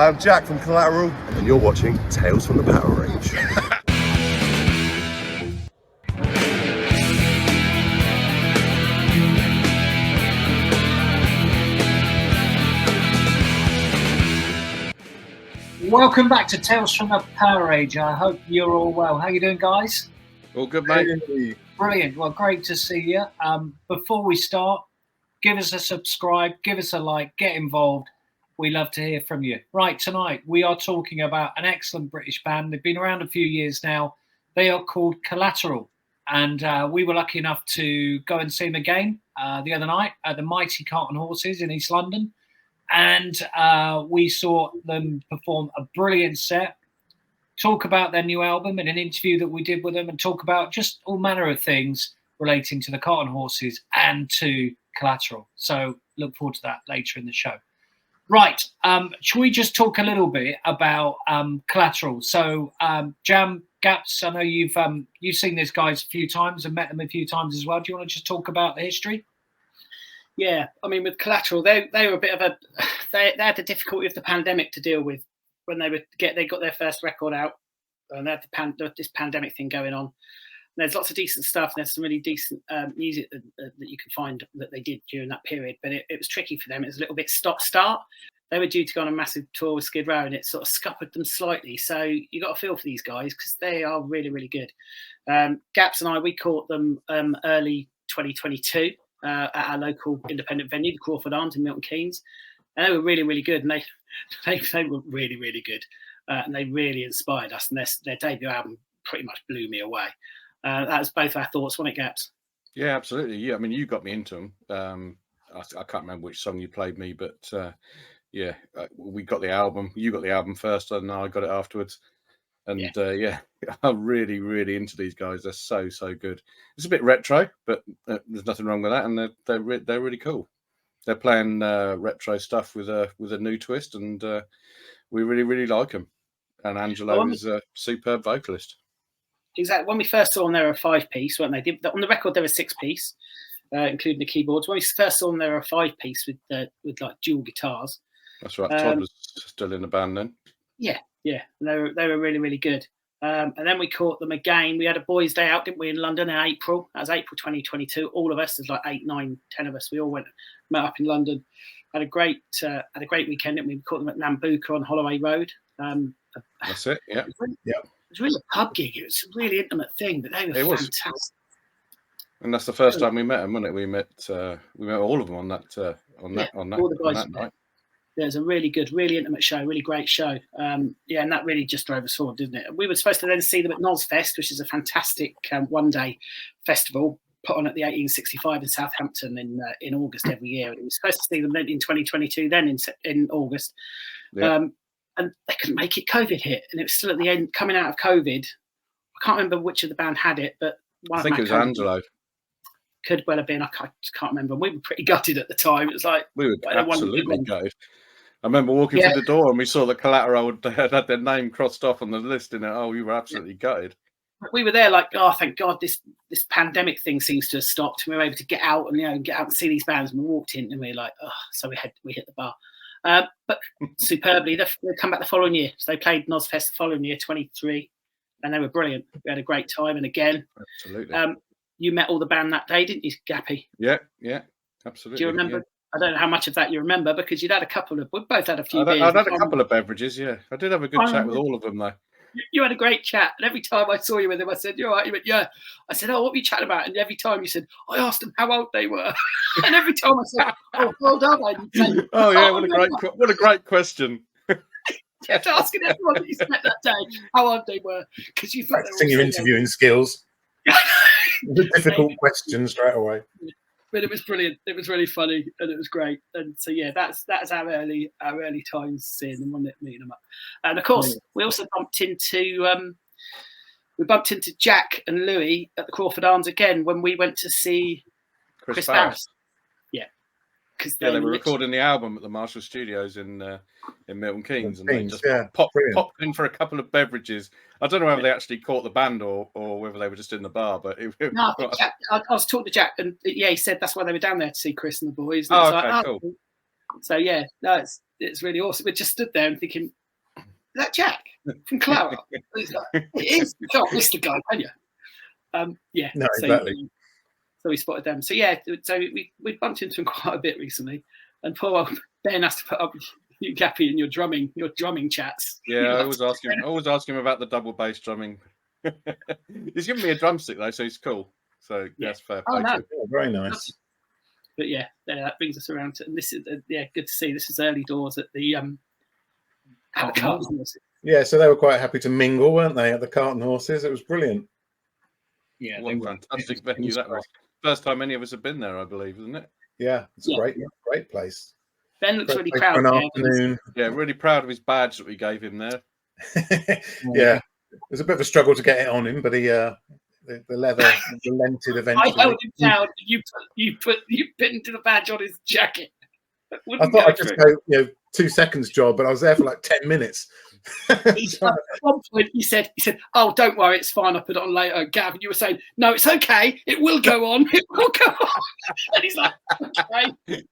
I am Jack from Collateral, and you're watching Tales from the PowerAge. Welcome back to Tales from the PowerAge. I hope you're all well. How you doing, guys? All good, mate. Brilliant. Well, great to see you. Before we start, give us a subscribe, give us a like, get involved. We love to hear from you. Right, tonight we are talking about an excellent British band. They've been around a few years now. They are called Collateral. And we were lucky enough to go and see them again the other night at the Mighty Cart and Horses in East London. And we saw them perform a brilliant set, talk about their new album in an interview that we did with them, and talk about just all manner of things relating to the Cart and Horses and to Collateral. So look forward to that later in the show. Right, shall we just talk a little bit about Collateral? So Jam, Gaps, I know you've seen these guys a few times and met them a few times as well. Do you want to just talk about the history? Yeah, I mean, with Collateral, they were a bit of they had the difficulty of the pandemic to deal with when they got their first record out, and they had this pandemic thing going on. And there's lots of decent stuff. And there's some really decent music that you can find that they did during that period, but it was tricky for them. It was a little bit stop-start. They were due to go on a massive tour with Skid Row, and it sort of scuppered them slightly. So you got a feel for these guys because they are really, really good. Gaps and I, we caught them early 2022. At our local independent venue, the Crawford Arms in Milton Keynes, and they were really, really good. And they were really, really good, and they really inspired us. And their debut album pretty much blew me away. That was both our thoughts, wasn't it, Gaps? Yeah, absolutely. Yeah, I mean, you got me into them. I can't remember which song you played me, but we got the album. You got the album first, and I got it afterwards. And I'm really, really into these guys. They're so good. It's a bit retro, but there's nothing wrong with that. And they're really cool. They're playing retro stuff with a new twist, and we really, really like them. And Angelo is a superb vocalist. Exactly. When we first saw them, they were a 5-piece, weren't they? On the record, they were a 6-piece, including the keyboards. When we first saw them, they were a 5-piece with like dual guitars. That's right. Todd was still in the band then. Yeah, they were really, really good. And then we caught them again. We had a boys' day out, didn't we, in London in April? That was April 2022. All of us, there's like 8, 9, 10 of us. We all met up in London. Had a great weekend, didn't we? We caught them at Nambucca on Holloway Road. That's it. Yeah. It was really a pub gig. It was a really intimate thing, but they were fantastic. And that's the first time we met them, wasn't it? We met all of them on that night. Yeah, it was a really good, really intimate show, really great show. And that really just drove us forward, didn't it? We were supposed to then see them at Nosfest, which is a fantastic one-day festival put on at the 1865 in Southampton in August every year. And we were supposed to see them then in 2022, then in August. Yeah. And they couldn't make it. COVID hit, and it was still at the end, coming out of COVID. I can't remember which of the band had it, but I think it was Angelo. Could well have been. I just can't remember. We were pretty gutted at the time. It was like we were absolutely gutted. I remember walking through the door and we saw the Collateral had their name crossed off on the list, and we were absolutely gutted. We were there like, oh, thank God, this pandemic thing seems to have stopped. We were able to get out and see these bands. And we walked in and we were like, oh, so we hit the bar. But superbly, they come back the following year. So they played Nosfest the following year, 23, and they were brilliant. We had a great time. And again, absolutely. You met all the band that day, didn't you, Gappy? Yeah, absolutely. Do you remember? Yeah. I don't know how much of that you remember because you'd had we both had a few beers. I'd had a couple of beverages, yeah. I did have a good chat with all of them, though. You had a great chat. And every time I saw you with them, I said, you're all right. You went, yeah. I said, oh, what were you chatting about? And every time you said, I asked them how old they were. And every time I said, oh, well done. Oh, yeah, what a great question. You kept asking everyone that you met that day how old they were because you thought practicing your interviewing skills. Difficult questions straight away. But it was brilliant. It was really funny and it was great. And so that's our early times seeing them, wasn't it, meeting them up. And of course, we also bumped into Jack and Louis at the Crawford Arms again when we went to see Chris Barris. Yeah, because they were recording the album at the Marshall Studios in Milton Keynes, and they just popped in for a couple of beverages. I don't know whether they actually caught the band or whether they were just in the bar. But I was talking to Jack, and he said that's why they were down there to see Chris and the boys. And okay, cool. So yeah, no, it's really awesome. We just stood there and thinking, is that Jack from Collateral? It is. You can't miss the guy, can you? Yeah. No, exactly. So we spotted them. So yeah, so we bumped into him quite a bit recently, and poor old Ben has to put up you, Gappy, in your drumming chats. Yeah, I always ask him about the double bass drumming. He's given me a drumstick though, so he's cool. So that's fair play. No. Oh, very nice. But yeah, that brings us around to, and this is good to see. This is early doors at the Cart and Horses. Yeah, so they were quite happy to mingle, weren't they, at the Cart and Horses? It was brilliant. Yeah, What a fantastic venue that was. First time any of us have been there, I believe, isn't it? Yeah, it's a great place. Ben looks really Great proud. for an afternoon. Yeah, really proud of his badge that we gave him there. Yeah, it was a bit of a struggle to get it on him, but he the leather relented eventually. I held him down. You bit into the badge on his jacket. I thought I'd just go, 2 seconds job, but I was there for like 10 minutes. At one point, he said, "Oh, don't worry, it's fine. I'll put it on later." Gav, you were saying, "No, it's okay. It will go on. It will go on." And he's like, "Okay."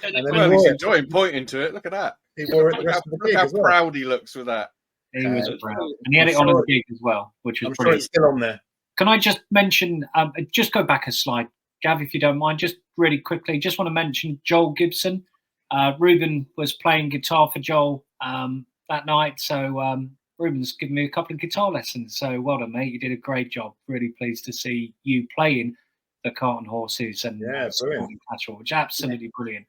And then Well, he's enjoying pointing to it. Look at that. he wore it the rest of the Look gig how as well. proud he looks with that. he was proud, and he had it on the gig as well, which was I'm sure brilliant. it's still on there. Can I just mention, just go back a slide, Gav, if you don't mind, just really quickly, just want to mention Joel Gibson. Ruben was playing guitar for Joel that night, so Ruben's given me a couple of guitar lessons. So well done, mate. You did a great job. Really pleased to see you playing the Cart and Horses and supporting Collateral, which is absolutely brilliant.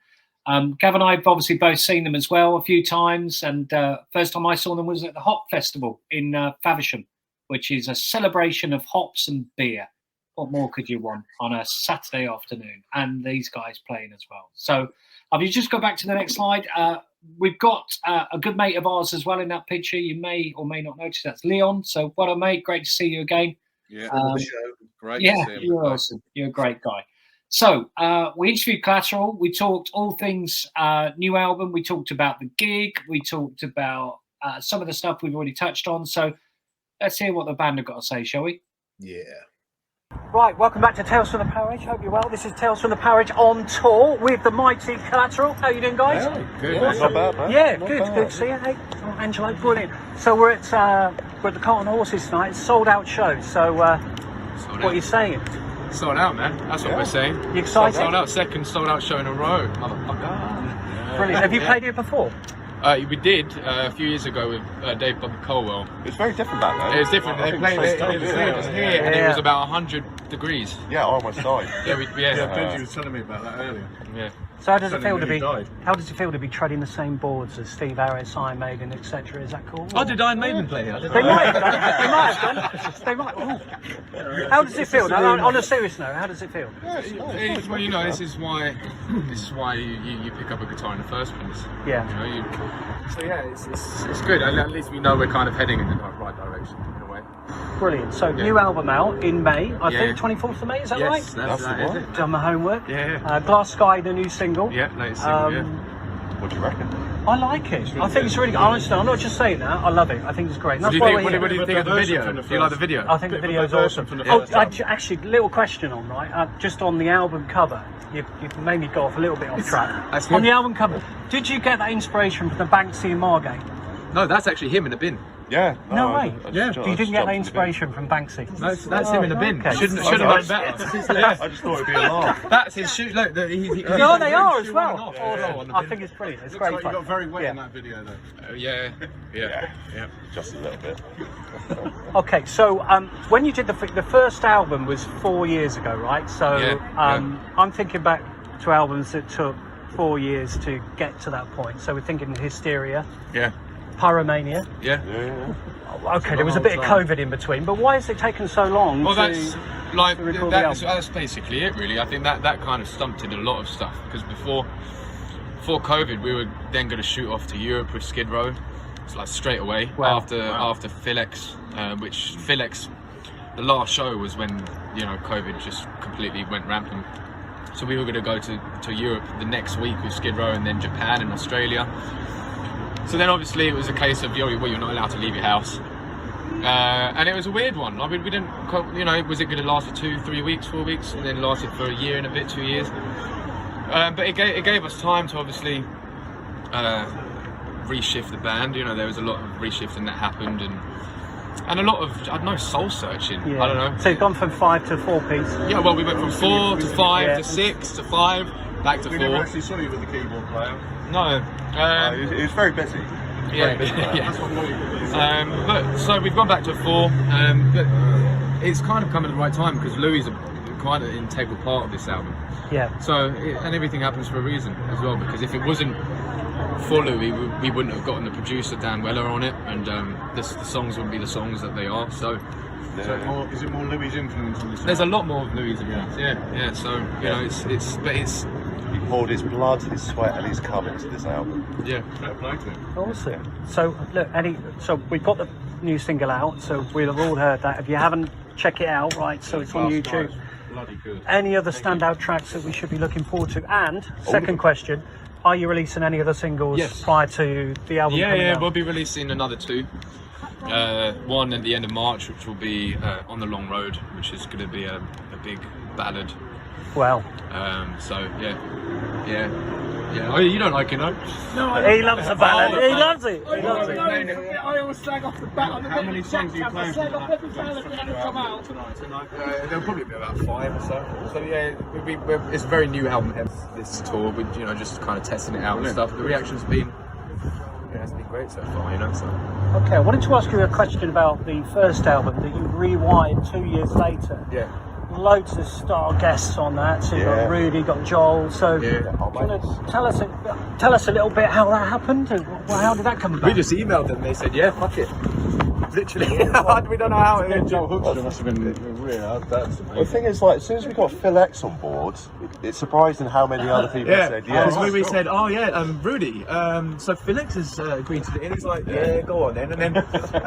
Gav and I have obviously both seen them as well a few times, and first time I saw them was at the Hop Festival in Faversham, which is a celebration of hops and beer. What more could you want on a Saturday afternoon? And these guys playing as well. So if you just go back to the next slide, we've got a good mate of ours as well in that picture. You may or may not notice that's Leon. So well done, mate. Great to see you again. Yeah, great. Yeah, you're awesome. You're a great guy. So we interviewed Collateral. We talked all things new album. We talked about the gig. We talked about some of the stuff we've already touched on. So let's hear what the band have got to say, shall we? Yeah. Right, welcome back to Tales from the PowerAge. Hope you're well. This is Tales from the PowerAge on tour with the mighty Collateral. How you doing, guys? Yeah, good. Awesome. Not bad, man. Yeah, Not good. bad. Good to see you. Hey, Angelo, brilliant. So we're at the Cart and Horses tonight. It's a sold-out show. So what are you saying? Sold out, man. That's what we're saying. You excited? Sold out, second sold out show in a row, motherfucker. Brilliant. Have you played here before? We did a few years ago with Dave Bobby Colwell. It's very different back then. It was different. They played it here, and it was about 100 degrees. Yeah, I almost died. Benji was telling me about that earlier. Yeah. So how does it feel to be? Died. How does it feel to be treading the same boards as Steve Harris, Iron Maiden, etc.? Is that cool? Oh, did Iron Maiden play here? They might have done. They might have done. They might. Ooh. How does it feel? No, on a serious note, how does it feel? Well, you know, this is why you pick up a guitar in the first place. Yeah. You know, so yeah, it's good. At least we know we're kind of heading in the right direction in a way. Brilliant. So new album out in May. I think 24th of May. Is that right? Yes, that's the one. Done my homework. Yeah. Glass Sky, the new single. Yeah, latest single. Yeah. What do you reckon? I like it. I think it's really good. Honestly, I'm not just saying that. I love it. I think it's great. And What that's do you why think? we're What do here. you think of the video? Do you like the video? I think the video's awesome. Actually, little question on just on the album cover. You've made me go off a little bit off track. On the album cover, did you get that inspiration from the Banksy and Margate? No, that's actually him in a bin. Yeah. No way. Yeah. You didn't get that inspiration from Banksy? No, that's him in the bin. Okay. Shouldn't have known better. I just thought it'd be a laugh. That's his shoe. Look, No, they are as well. Awesome. I think it's brilliant. It's great You fun. got very wet in that video, though. Yeah. Just a little bit. Okay, so when you did the first album was 4 years ago, right? So I'm thinking back to albums that took 4 years to get to that point. So we're thinking Hysteria, Pyromania. Yeah. Okay, there was a bit of COVID in between, but why has it taken so long? Well, that's like record the album? that's basically it, really. I think that kind of stunted a lot of stuff because before COVID, we were then going to shoot off to Europe with Skid Row. It's like straight away after Philex, which Philex, the last show was when COVID just completely went rampant. So we were going to go to Europe the next week with Skid Row and then Japan and Australia. So then obviously it was a case of you're not allowed to leave your house. And it was a weird one. I mean, we didn't, was it going to last for 2, 3 weeks, 4 weeks, and then lasted for a year and a bit, 2 years. But it gave us time to obviously reshift the band. You know, there was a lot of reshifting that happened, and a lot of, I don't know, soul searching. I don't know. So you've gone from 5 to 4 piece. Yeah, well, we went from 4 to 5 to 6 to 5 back to 4. We never actually saw you with the keyboard player. No. He was very busy. Yeah. But so we've gone back to 4, but it's kind of come at the right time because Louis is quite an integral part of this album. Yeah. So and everything happens for a reason as well, because if it wasn't for Louis, we wouldn't have gotten the producer Dan Weller on it, and the songs wouldn't be the songs that they are. So Is it more Louis' influence on this? there's a lot more of Louis' influence. Yeah. So you know, it's He poured his blood, his sweat, and his cum into this album. yeah, fair play to him. Awesome. So look, Eddie. So we've got the new single out. So we'll have all heard that. If you haven't, check it out. Right. So it's on Last YouTube. night's bloody good. Any other standout tracks that we should be looking forward to? And second question: are you releasing any other singles prior to the album coming out? We'll be releasing another 2. One at the end of March, which will be On the Long Road, which is going to be a big ballad. Well, So yeah. Oh, you don't like it, no? no, he loves the ballad. He loves it. He loves it. I always slag off the bat on the How many songs are you playing? slag off every ballad that ever come out. Tonight. There'll probably be about 5 or so. So yeah, it's a very new album. This tour, with just kind of testing it out and stuff. The reaction's been it's been great so far, So. Okay, I wanted to ask you a question about the first album that you rewired 2 years later. Yeah. Loads of star guests on that. So you got Rudy, got Joel. So do you want to tell us a little bit how that happened? How did that come about? We just emailed them. They said, "Yeah, fuck it." Literally, we don't know how it. Joe Hookster must have been real. The thing is, like, as soon as we got Phil X on board, it's surprising how many other people said yes. Because we said, "Oh yeah, Rudy, so Felix has agreed to it." And he's like, "Yeah, go on then." And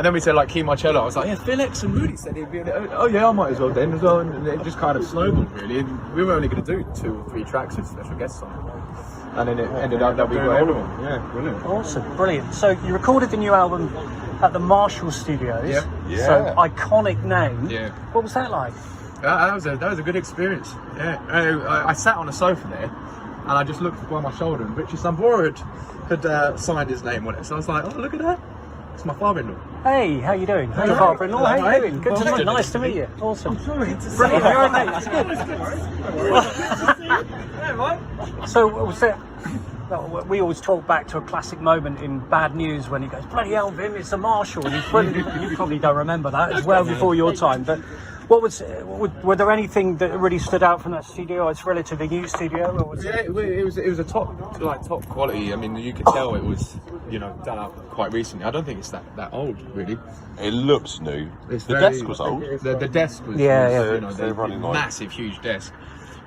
then we said like Key Marcello. I was like, "Yeah, Felix and Rudy said he'd be in it." Oh yeah, I might as well then as well. And it just kind of snowballed really. And we were only going to do 2 or 3 tracks with special guests on it. And then it ended up that we got everyone. Yeah, brilliant. Awesome, brilliant. So you recorded the new album at the Marshall Studios. Yeah. So iconic name. Yeah. What was that like? That was a good experience. Yeah. I sat on a sofa there, and I just looked by my shoulder, and Richie Sambora had signed his name on it. So I was like, "Oh, look at that! It's my father-in-law." Hey, how you doing? Hey, father-in-law. How you doing? Good to meet you. Nice to meet you. Awesome. Brilliant. You're okay. That's good. So we always talk back to a classic moment in Bad News when he goes, "Bloody hell, Vim, it's a Marshall." And you probably don't remember that. It's well before your time. But were there anything that really stood out from that studio? It's a relatively new studio. Or was it was a top quality. I mean, you could tell it was done up quite recently. I don't think it's that old really. It looks new. The desk was old. The desk was they're running like massive, huge desk.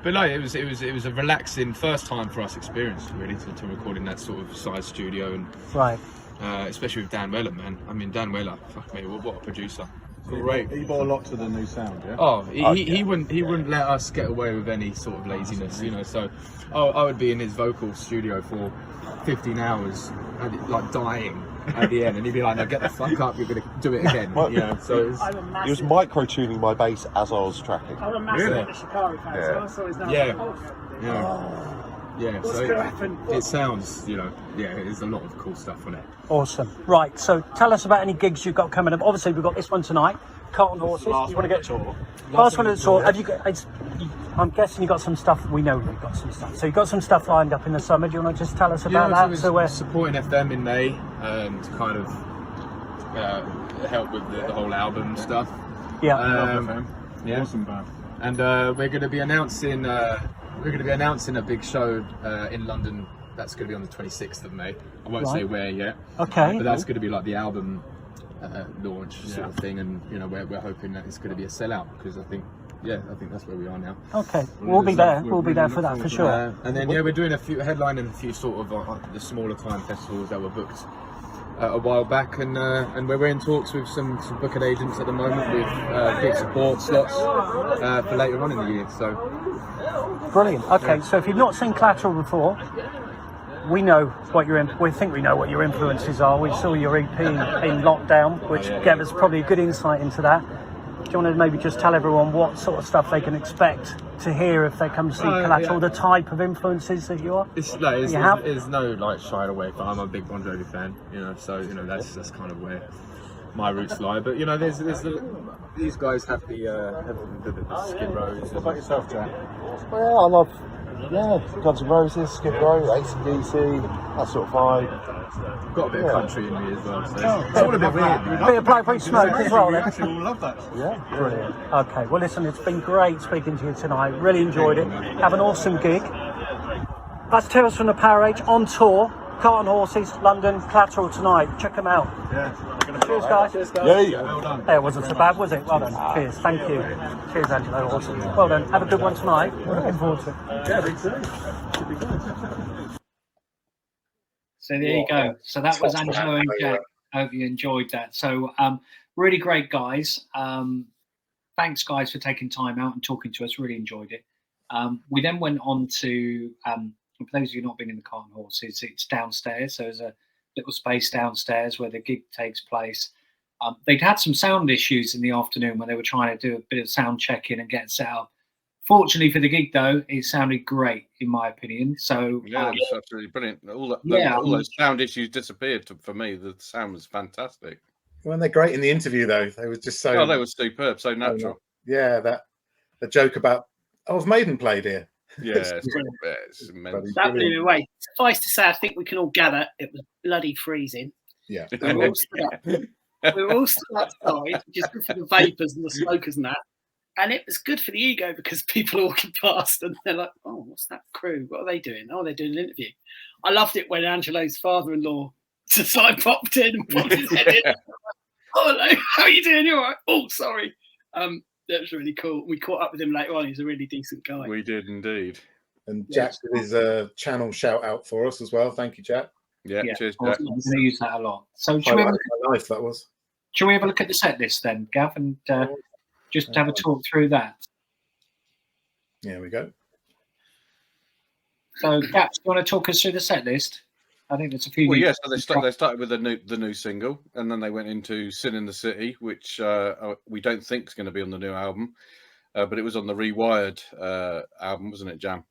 But no, it was a relaxing first time for us experience really to record in that sort of size studio, and right. Especially with Dan Weller, man. I mean, Dan Weller, fuck me, what a producer. Great. He brought a lot to the new sound, yeah? Oh, he wouldn't let us get away with any sort of laziness, So, I would be in his vocal studio for 15 hours, like dying at the end, and he'd be like, "No, get the fuck up, you're gonna do it again." So he was micro-tuning my bass as I was tracking. I'm a massive Shikari fan, so I saw his name. Yeah, What's so going to happen? it sounds, there's a lot of cool stuff on it. Awesome. Right, so tell us about any gigs you've got coming up. Obviously, we've got this one tonight, Carlton Horses. You want to get to last one of the tour? Have you got? I'm guessing you got some stuff. We know you've got some stuff. So you've got some stuff lined up in the summer. Do you want to just tell us about that? So we're supporting FM in May to kind of help with the whole album stuff. Yeah. Awesome band. And we're going to be announcing. We're going to be announcing a big show in London. That's going to be on the 26th of May. I won't say where yet. Okay. But that's going to be like the album launch sort of thing, and we're hoping that it's going to be a sellout, because I think that's where we are now. Okay, we'll be there. We'll be there for that for sure. And then we're doing headlining a few sort of the smaller time festivals that were booked a while back, and we're in talks with some booking agents at the moment with big support slots for later on in the year. So. Brilliant. Okay, so if you've not seen Collateral before, we know what we think we know what your influences are. We saw your EP in lockdown, which gave us probably a good insight into that. Do you want to maybe just tell everyone what sort of stuff they can expect to hear if they come to see Collateral, the type of influences that you are? There's no like shying away from. I'm a big Bon Jovi fan, so that's kind of where my roots lie. But these guys have the Skid Rows. What about yourself, Jack? Well, I love Guns N' Roses, Skid Row, AC/DC, that sort of vibe. Got a bit of country in me as well, so it's all a bit weird. Bit of Blackberry Smoke as well, then. We all love that. Yeah, Brilliant. Okay, well, listen, it's been great speaking to you tonight. Really enjoyed it. Have an awesome gig. That's Tales from the PowerAge on tour. Cart and Horses, London, Collateral tonight. Check them out. Yeah. Cheers, guys. Yeah. Well done. It wasn't so bad, was it? Well done. Cheers. Thank you. Cheers, Angelo. Awesome. Well done. Have a good one tonight. Looking forward to it. So there you go. So that was Angelo and Jack. I hope you enjoyed that. So really great guys. Thanks, guys, for taking time out and talking to us. Really enjoyed it. We then went on to, for those of you not been in the Cart and Horses, it's downstairs. So there's a little space downstairs where the gig takes place. They'd had some sound issues in the afternoon when they were trying to do a bit of sound checking and get set up. Fortunately for the gig, though, it sounded great, in my opinion. So yeah, it's absolutely brilliant. All those sound issues disappeared for me. The sound was fantastic. Weren't they great in the interview though? They were just so. Oh, they were superb, so natural. Yeah, the joke about if Maiden played here. Yeah, it's immense. That blew me away. Suffice to say, I think we can all gather it was bloody freezing. Yeah, we were all stood outside, which is good for the vapors and the smokers and that. And it was good for the ego because people are walking past and they're like, "Oh, what's that crew? What are they doing? Oh, they're doing an interview." I loved it when Angelo's father-in-law just like popped in and popped his head in. "Oh, hello, how are you doing? You all right? Oh, sorry." That was really cool. We caught up with him later on. He's a really decent guy. We did indeed. And Jack did his channel shout out for us as well. Thank you, Jack. Yeah, cheers, Jack. I'm going to use that a lot. So shall we have a look at the set list then, Gav, and just have a talk through that? Here we go. So, Gav, do you want to talk us through the set list? I think there's a few. Well, yes. So they started with the new single, and then they went into "Sin in the City," which we don't think is going to be on the new album, but it was on the Rewired album, wasn't it, Jam?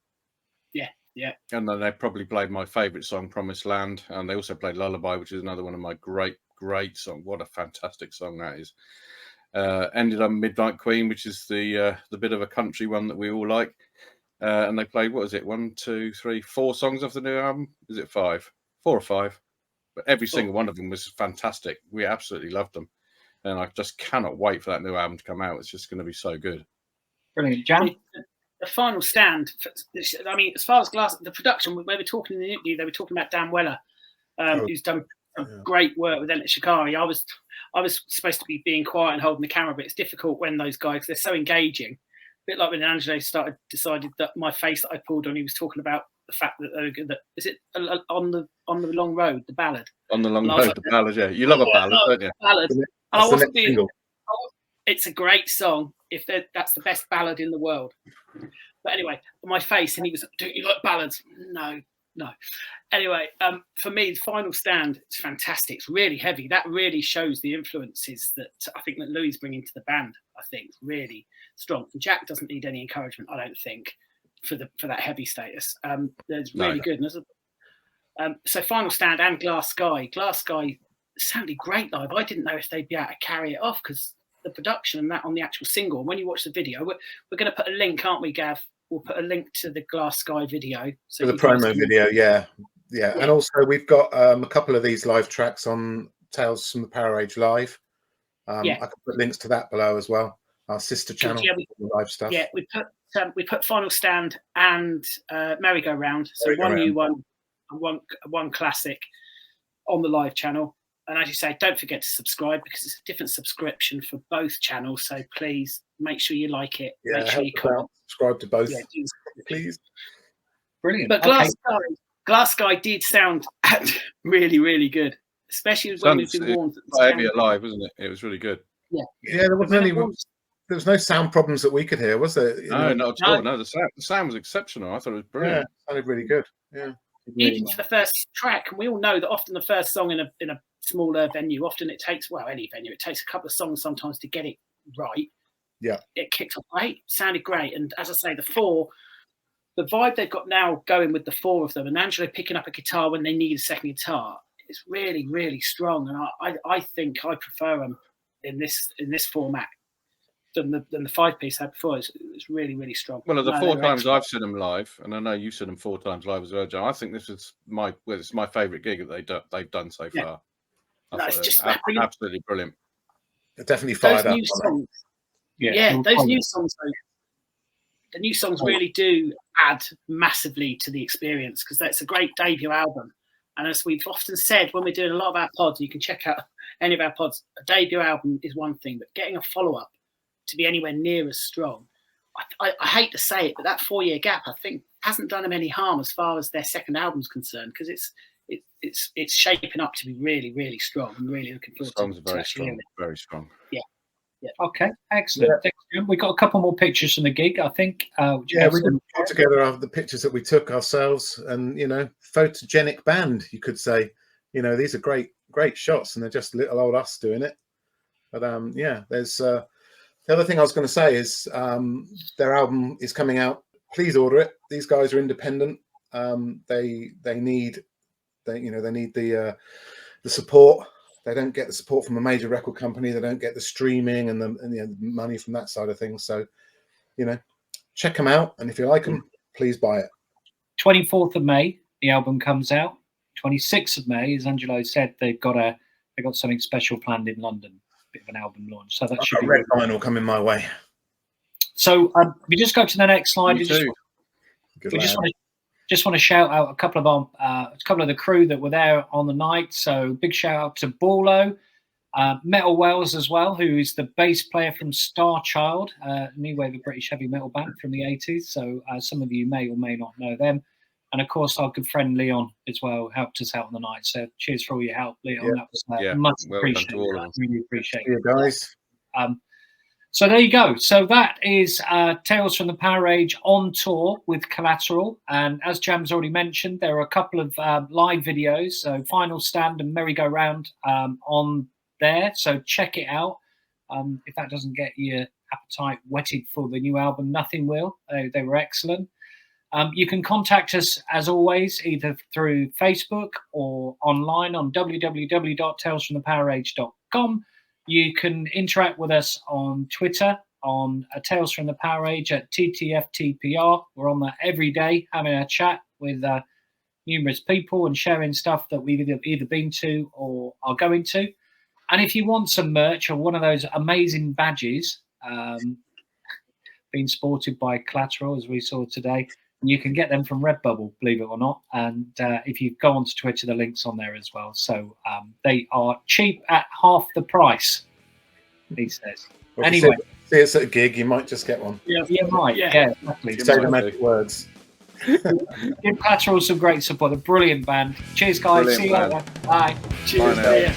Yeah. And then they probably played my favourite song, "Promised Land," and they also played "Lullaby," which is another one of my great song. What a fantastic song that is. Ended on "Midnight Queen," which is the bit of a country one that we all like. And they played, what is it, 1, 2, 3, 4 songs off the new album? Is it 5? 4 or 5? But every single one of them was fantastic. We absolutely loved them. And I just cannot wait for that new album to come out. It's just going to be so good. Brilliant. Jan? The final stand, I mean, as far as the production, we were talking in the interview, they were talking about Dan Weller, who's done great work with Enter Shikari. I was supposed to be being quiet and holding the camera, but it's difficult when those guys, they're so engaging. A bit like when Angelo decided that my face that I pulled on, he was talking about the fact that is it on the long road, the ballad. On the long road, the ballad. Yeah, you love a ballad, don't you? Ballad. And I wasn't being. It's a great song. That's the best ballad in the world. But anyway, my face, and he was, "Do you like ballads?" No. Anyway, for me, the final stand, it's fantastic. It's really heavy. That really shows the influences that I think that Louis is bringing to the band. I think it's really strong. And Jack doesn't need any encouragement, I don't think, for that heavy status. There's really good. So final stand and Glass Sky. Glass Sky sounded great live. I didn't know if they'd be able to carry it off because the production and that on the actual single. When you watch the video, we're going to put a link, aren't we, Gav? We'll put a link to the Glass Sky video. So for the promo video, yeah. And also we've got a couple of these live tracks on Tales from the PowerAge Live. I can put links to that below as well. Our sister channel, live stuff. Yeah, we put Final Stand and Merry Go Round. So one new one and one classic on the live channel. And as you say, don't forget to subscribe because it's a different subscription for both channels. So please make sure you like it. Yeah, make sure you comment. Subscribe to both, please. Brilliant. But Glass Sky did sound really, really good, especially when we've been warned. Heavy live, wasn't it? It was really good. Yeah. There was no sound problems that we could hear, was there? No, not at all. No, the sound was exceptional. I thought it was brilliant. Yeah, it sounded really good. Yeah. Even for the first track, and we all know that often the first song in a smaller venue, often it takes any venue, it takes a couple of songs sometimes to get it right. it kicked off great, sounded great. And as I say, the vibe they've got now going with the 4 of them, and Angelo picking up a guitar when they need a second guitar, is really, really strong. And I think I prefer them in this format than the 5-piece I had before. It's really, really strong. Well, of the 4 times I've seen them live, and I know you've seen them 4 times live as well, John, I think this is it's my favourite gig that they've done so far. It's just absolutely brilliant. They're definitely fired up. Songs, those new songs, though, the new songs really do add massively to the experience, because that's a great debut album. And as we've often said when we're doing a lot of our pods, you can check out any of our pods, a debut album is one thing, but getting a follow-up to be anywhere near as strong, I hate to say it, but that 4-year gap, I think, hasn't done them any harm as far as their second album's concerned, because it's shaping up to be really, really strong. I'm really looking forward to it. Songs are very strong, very strong. Yeah. Okay, excellent. We've got a couple more pictures from the gig, I think. We did put together the pictures that we took ourselves, and photogenic band, you could say. These are great shots, and they're just little old us doing it. But there's the other thing I was going to say is their album is coming out. Please order it. These guys are independent. They need the support. They don't get the support from a major record company. They don't get the streaming and the money from that side of things. So, check them out. And if you like them, please buy it. 24th of May, the album comes out. 26th of May, as Angelo said, they've got something special planned in London, a bit of an album launch. So that should be red vinyl coming my way. So we just go to the next slide. Just want to shout out a couple of the crew that were there on the night. So big shout out to Borlo, Metal Wells as well, who is the bass player from Star Child, new wave of British heavy metal band from the 80s. So some of you may or may not know them. And of course, our good friend Leon as well helped us out on the night. So cheers for all your help, Leon. That was much appreciated. I really appreciate it, guys. So there you go. So that is Tales from the PowerAge on tour with Collateral. And as Jam's already mentioned, there are a couple of live videos, so Final Stand and Merry Go Round on there. So check it out. If that doesn't get your appetite whetted for the new album, nothing will. They were excellent. You can contact us, as always, either through Facebook or online on www.talesfromthepowerage.com. You can interact with us on Twitter on Tales from the PowerAge at TTFTPR. We're on that every day, having a chat with numerous people and sharing stuff that we've either been to or are going to. And if you want some merch or one of those amazing badges being sported by Collateral, as we saw today, you can get them from Redbubble, believe it or not. And if you go onto Twitter, the link's on there as well. So they are cheap at half the price, he says. Well, anyway. See us at a gig, you might just get one. Yeah, you might. Yeah, exactly. Say the magic words. Give Collateral some great support. A brilliant band. Cheers, guys. See you later. Bye. Cheers. Bye.